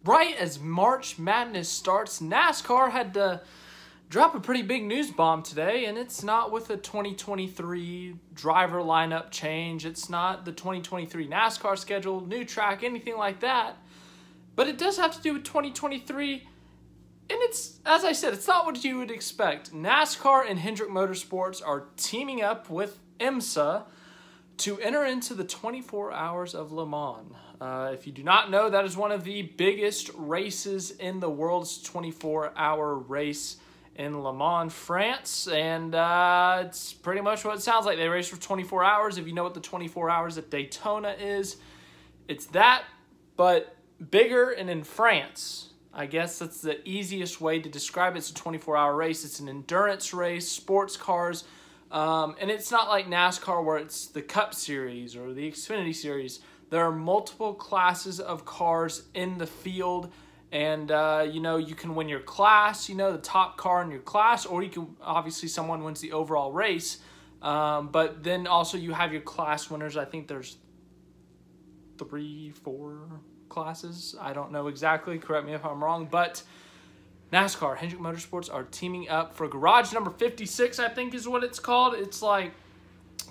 Right as March Madness starts, NASCAR had to drop a pretty big news bomb today, and it's not with a 2023 driver lineup change. It's not the 2023 NASCAR schedule, new track, anything like that. But it does have to do with 2023, and it's, as I said, it's not what you would expect. NASCAR and Hendrick Motorsports are teaming up with IMSA to enter into the 24 Hours of Le Mans. If you do not know, that is one of the biggest races in the world's 24-hour race in Le Mans, France, and it's pretty much what it sounds like. They race for 24 hours. If you know what the 24 hours at Daytona is, it's that, but bigger and in France. I guess that's the easiest way to describe it. It's a 24-hour race. It's an endurance race, sports cars, and it's not like NASCAR where it's the Cup Series or the Xfinity Series. There are multiple classes of cars in the field, and you know, you can win your class, you know, the top car in your class, or you can, obviously someone wins the overall race, but then also you have your class winners. I think there's 3, 4 classes. I don't know exactly, correct me if I'm wrong, but NASCAR, Hendrick Motorsports are teaming up for garage number 56, I think is what it's called. It's like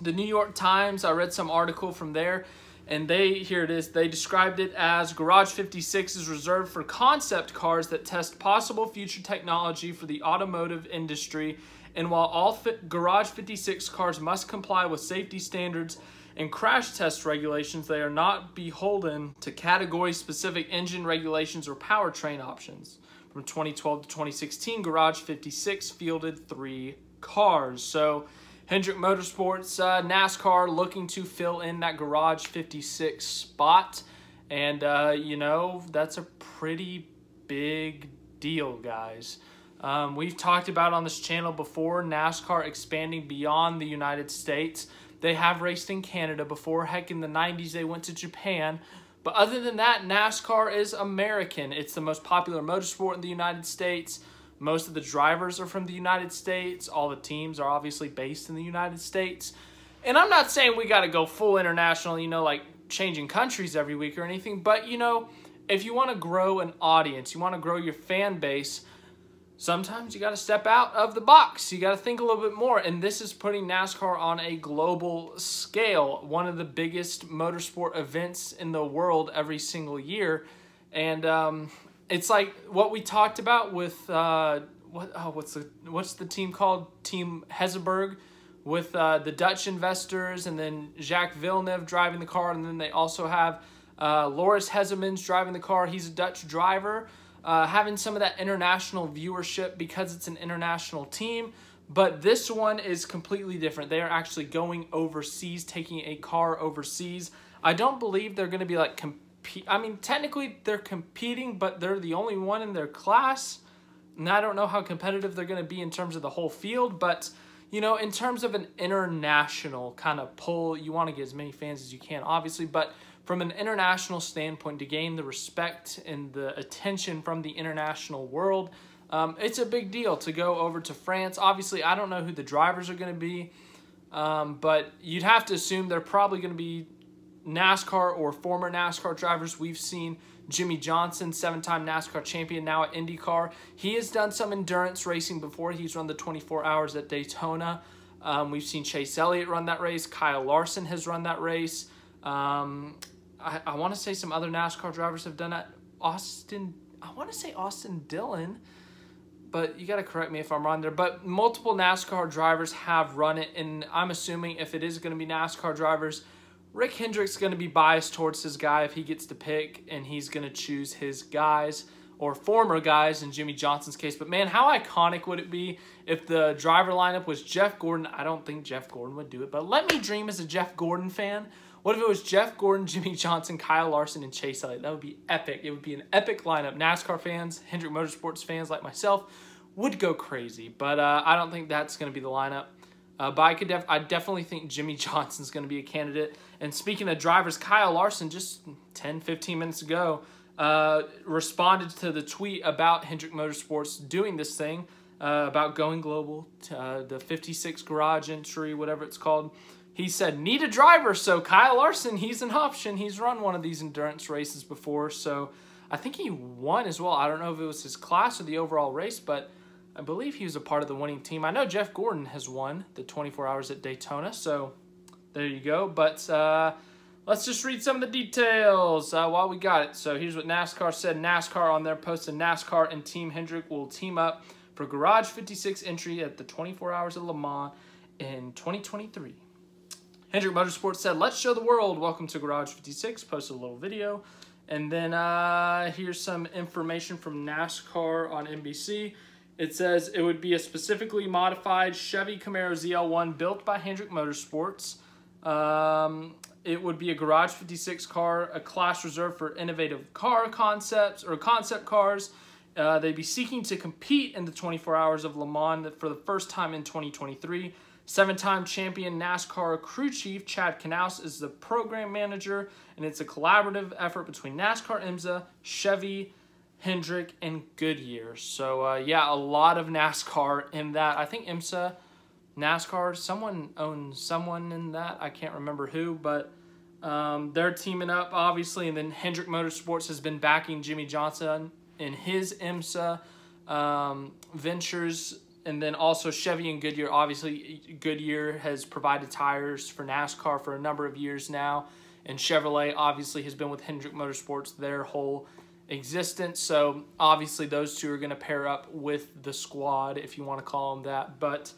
the New York Times. I read some article from there, and here it is. They described it as Garage 56 is reserved for concept cars that test possible future technology for the automotive industry. And while all Garage 56 cars must comply with safety standards and crash test regulations, they are not beholden to category-specific engine regulations or powertrain options. From 2012 to 2016, Garage 56 fielded 3 cars. So Hendrick Motorsports, NASCAR looking to fill in that Garage 56 spot. And, you know, that's a pretty big deal, guys. We've talked about on this channel before, NASCAR expanding beyond the United States. They have raced in Canada before. Heck, in the 90s, they went to Japan. But other than that, NASCAR is American. It's the most popular motorsport in the United States. Most of the drivers are from the United States. All the teams are obviously based in the United States. And I'm not saying we got to go full international, you know, like changing countries every week or anything. But, you know, if you want to grow an audience, you want to grow your fan base, sometimes you got to step out of the box. You got to think a little bit more. And this is putting NASCAR on a global scale, one of the biggest motorsport events in the world every single year. And it's like what we talked about with what's the team called? Team Hesseberg, with the Dutch investors, and then Jacques Villeneuve driving the car, and then they also have Loris Hezemans driving the car. He's a Dutch driver. Having some of that international viewership because it's an international team. But this one is completely different. They are actually going overseas, taking a car overseas. I don't believe they're going to be like I mean, technically they're competing, but they're the only one in their class. And I don't know how competitive they're going to be in terms of the whole field. But, you know, in terms of an international kind of pull, you want to get as many fans as you can, obviously. But from an international standpoint, to gain the respect and the attention from the international world, it's a big deal to go over to France. Obviously, I don't know who the drivers are going to be, but you'd have to assume they're probably going to be NASCAR or former NASCAR drivers. We've seen Jimmy Johnson, 7-time NASCAR champion, now at IndyCar. He has done some endurance racing before. He's run the 24 hours at Daytona. We've seen Chase Elliott run that race. Kyle Larson has run that race. I want to say some other NASCAR drivers have done that. I want to say Austin Dillon, but you got to correct me if I'm wrong there. But multiple NASCAR drivers have run it, and I'm assuming if it is going to be NASCAR drivers, Rick Hendrick's going to be biased towards his guy if he gets to pick, and he's going to choose his guys or former guys in Jimmy Johnson's case. But, man, how iconic would it be if the driver lineup was Jeff Gordon? I don't think Jeff Gordon would do it, but let me dream as a Jeff Gordon fan. What if it was Jeff Gordon, Jimmy Johnson, Kyle Larson, and Chase Elliott? That would be epic. It would be an epic lineup. NASCAR fans, Hendrick Motorsports fans like myself would go crazy, but I don't think that's going to be the lineup. But I definitely think Jimmy Johnson's going to be a candidate. And speaking of drivers, Kyle Larson just 10, 15 minutes ago responded to the tweet about Hendrick Motorsports doing this thing, about going global, the 56 garage entry, whatever it's called. He said, need a driver. So Kyle Larson, he's an option. He's run one of these endurance races before. So I think he won as well. I don't know if it was his class or the overall race, but I believe he was a part of the winning team. I know Jeff Gordon has won the 24 Hours at Daytona, so there you go. But let's just read some of the details while we got it. So here's what NASCAR said. NASCAR on their post, NASCAR and Team Hendrick will team up for Garage 56 entry at the 24 Hours of Le Mans in 2023. Hendrick Motorsports said, let's show the world. Welcome to Garage 56. Posted a little video. And then here's some information from NASCAR on NBC. It says it would be a specifically modified Chevy Camaro ZL1 built by Hendrick Motorsports. It would be a Garage 56 car, a class reserved for innovative car concepts or concept cars. They'd be seeking to compete in the 24 Hours of Le Mans for the first time in 2023. Seven-time champion NASCAR crew chief Chad Knaus is the program manager, and it's a collaborative effort between NASCAR IMSA, Chevy, Hendrick, and Goodyear. So, yeah, a lot of NASCAR in that. I think IMSA, NASCAR, someone owns someone in that. I can't remember who, but they're teaming up, obviously. And then Hendrick Motorsports has been backing Jimmy Johnson in his IMSA ventures. And then also Chevy and Goodyear. Obviously, Goodyear has provided tires for NASCAR for a number of years now. And Chevrolet obviously has been with Hendrick Motorsports their whole existence. So obviously those two are going to pair up with the squad, if you want to call them that. But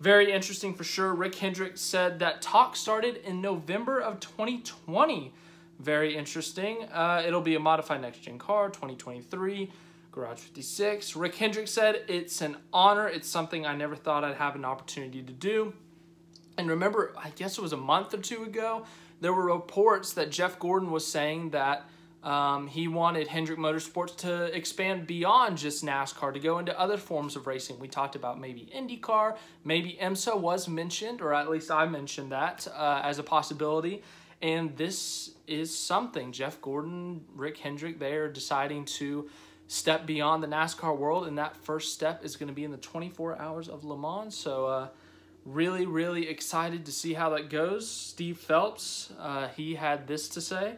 very interesting for sure. Rick Hendrick said that talk started in November of 2020. Very interesting. It'll be a modified next-gen car, 2023. Garage 56. Rick Hendrick said, it's an honor. It's something I never thought I'd have an opportunity to do. And remember, I guess it was a month or two ago, there were reports that Jeff Gordon was saying that he wanted Hendrick Motorsports to expand beyond just NASCAR, to go into other forms of racing. We talked about maybe IndyCar, maybe IMSA was mentioned, or at least I mentioned that as a possibility. And this is something. Jeff Gordon, Rick Hendrick, they are deciding to step beyond the NASCAR world, and that first step is going to be in the 24 Hours of Le Mans. So really, really excited to see how that goes. Steve Phelps, he had this to say.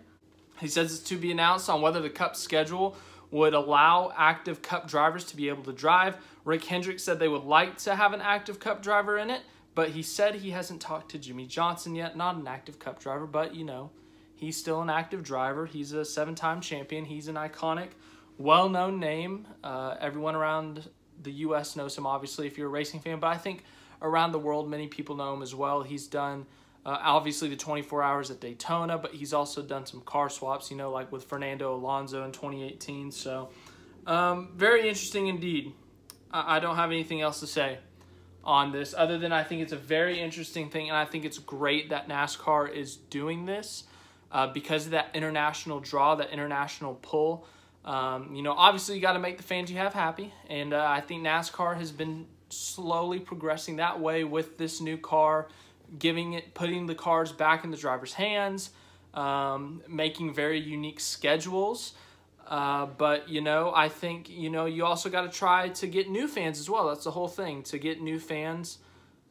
He says it's to be announced on whether the Cup schedule would allow active Cup drivers to be able to drive. Rick Hendrick said they would like to have an active Cup driver in it, but he said he hasn't talked to Jimmy Johnson yet. Not an active Cup driver, but, you know, he's still an active driver. He's a seven-time champion. He's an iconic, well-known name. Everyone around the U.S. knows him, obviously, if you're a racing fan. But I think around the world, many people know him as well. He's done, obviously, the 24 Hours at Daytona, but he's also done some car swaps, you know, like with Fernando Alonso in 2018. So, very interesting indeed. I don't have anything else to say on this other than I think it's a very interesting thing, and I think it's great that NASCAR is doing this because of that international draw, that international pull. You know, obviously you got to make the fans you have happy, and I think NASCAR has been slowly progressing that way with this new car, putting the cars back in the driver's hands, making very unique schedules. But, you know, I think, you know, you also got to try to get new fans as well. That's the whole thing, to get new fans,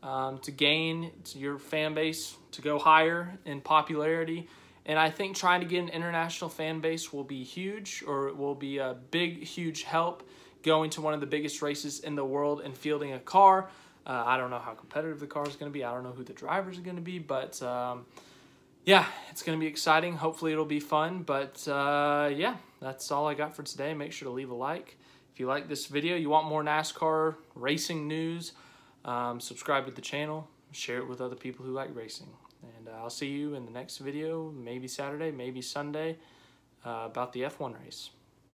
to gain your fan base, to go higher in popularity. And I think trying to get an international fan base will be huge, or it will be a big, huge help going to one of the biggest races in the world and fielding a car. I don't know how competitive the car is going to be. I don't know who the drivers are going to be, but yeah, it's going to be exciting. Hopefully it'll be fun, but yeah, that's all I got for today. Make sure to leave a like. If you like this video, you want more NASCAR racing news, subscribe to the channel, share it with other people who like racing. And I'll see you in the next video, maybe Saturday, maybe Sunday, about the F1 race.